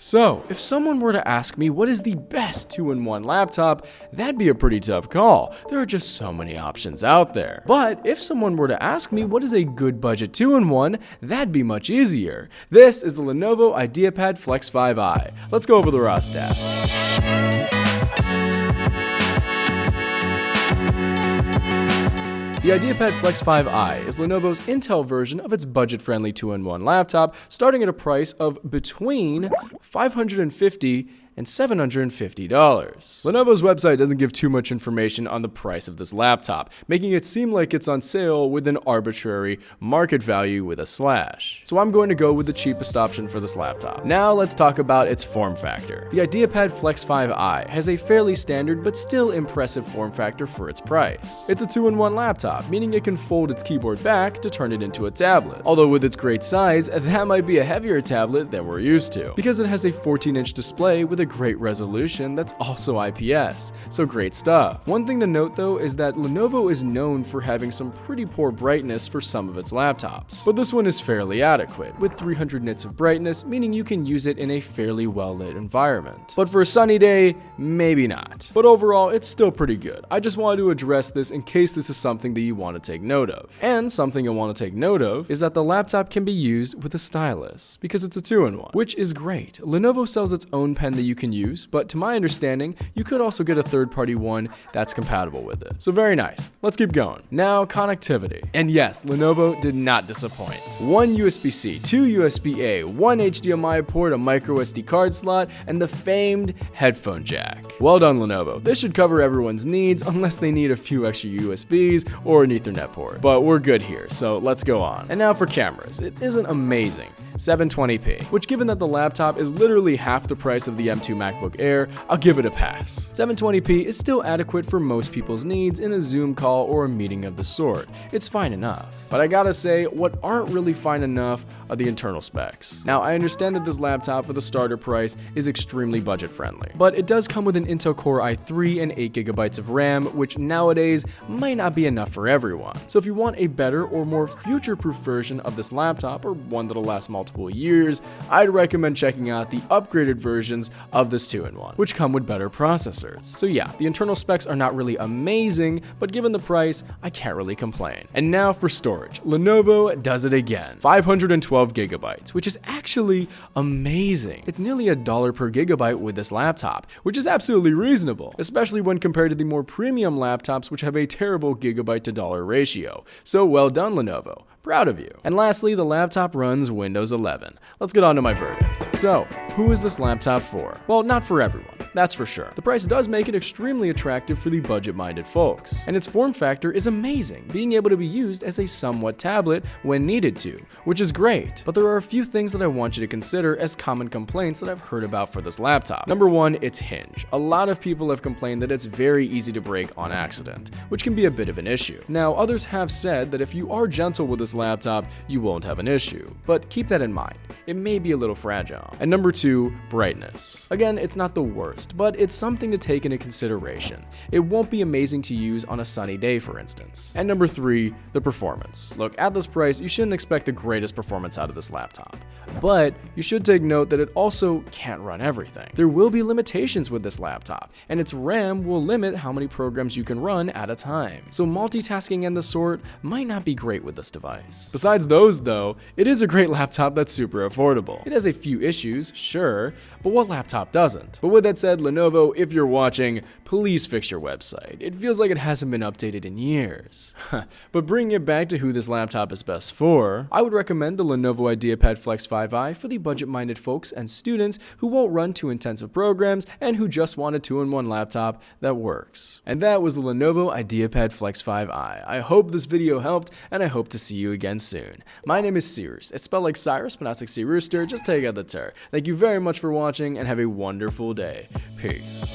So, if someone were to ask me what is the best 2-in-1 laptop, that'd be a pretty tough call. There are just so many options out there. But if someone were to ask me what is a good budget 2-in-1, that'd be much easier. This is the Lenovo IdeaPad Flex 5i. Let's go over the raw stats. The IdeaPad Flex 5i is Lenovo's Intel version of its budget-friendly 2-in-1 laptop, starting at a price of between $550 and $750. Lenovo's website doesn't give too much information on the price of this laptop, making it seem like it's on sale with an arbitrary market value with a slash. So I'm going to go with the cheapest option for this laptop. Now let's talk about its form factor. The IdeaPad Flex 5i has a fairly standard but still impressive form factor for its price. It's a 2-in-1 laptop, meaning it can fold its keyboard back to turn it into a tablet. Although with its great size, that might be a heavier tablet than we're used to, because it has a 14-inch display with a great resolution that's also IPS, so great stuff. One thing to note though is that Lenovo is known for having some pretty poor brightness for some of its laptops, but this one is fairly adequate, with 300 nits of brightness, meaning you can use it in a fairly well-lit environment. But for a sunny day, maybe not. But overall, it's still pretty good. I just wanted to address this in case this is something that you want to take note of. And something I want to take note of is that the laptop can be used with a stylus, because it's a 2-in-1, which is great. Lenovo sells its own pen that you can use, but to my understanding, you could also get a third-party one that's compatible with it. So very nice. Let's keep going. Now, connectivity. And yes, Lenovo did not disappoint. One USB-C, two USB-A, one HDMI port, a micro SD card slot, and the famed headphone jack. Well done, Lenovo. This should cover everyone's needs unless they need a few extra USBs or an Ethernet port. But we're good here, so let's go on. And now for cameras. It isn't amazing. 720p, which given that the laptop is literally half the price of the M2 MacBook Air, I'll give it a pass. 720p is still adequate for most people's needs in a Zoom call or a meeting of the sort. It's fine enough. But I gotta say, what aren't really fine enough are the internal specs. Now, I understand that this laptop for the starter price is extremely budget friendly, but it does come with an Intel Core i3 and 8GB of RAM, which nowadays might not be enough for everyone. So if you want a better or more future-proof version of this laptop, or one that'll last multiple years, I'd recommend checking out the upgraded versions of this 2-in-1, which come with better processors. So yeah, the internal specs are not really amazing, but given the price, I can't really complain. And now for storage. Lenovo does it again. 512GB, which is actually amazing. It's nearly $1 per gigabyte with this laptop, which is absolutely reasonable, especially when compared to the more premium laptops which have a terrible gigabyte to dollar ratio. So well done, Lenovo. Proud of you. And lastly, the laptop runs Windows 11. Let's get on to my verdict. So, who is this laptop for? Well, not for everyone, that's for sure. The price does make it extremely attractive for the budget-minded folks. And its form factor is amazing, being able to be used as a somewhat tablet when needed to, which is great. But there are a few things that I want you to consider as common complaints that I've heard about for this laptop. Number one, its hinge. A lot of people have complained that it's very easy to break on accident, which can be a bit of an issue. Now, others have said that if you are gentle with this laptop, you won't have an issue, but keep that in mind. It may be a little fragile. And number two, brightness. Again, it's not the worst, but it's something to take into consideration. It won't be amazing to use on a sunny day, for instance. And number three, the performance. Look, at this price, you shouldn't expect the greatest performance out of this laptop, but you should take note that it also can't run everything. There will be limitations with this laptop, and its RAM will limit how many programs you can run at a time. So multitasking and the sort might not be great with this device. Besides those though, it is a great laptop that's super affordable. It has a few issues, sure, but what laptop doesn't? But with that said, Lenovo, if you're watching, please fix your website. It feels like it hasn't been updated in years. But bringing it back to who this laptop is best for, I would recommend the Lenovo IdeaPad Flex 5i for the budget-minded folks and students who won't run too intensive programs and who just want a 2-in-1 laptop that works. And that was the Lenovo IdeaPad Flex 5i. I hope this video helped, and I hope to see you again soon. My name is Seers. It's spelled like Cyrus, pronounced like Seerooster. Just take out the ter. Thank you very much for watching, and have a wonderful day. Peace.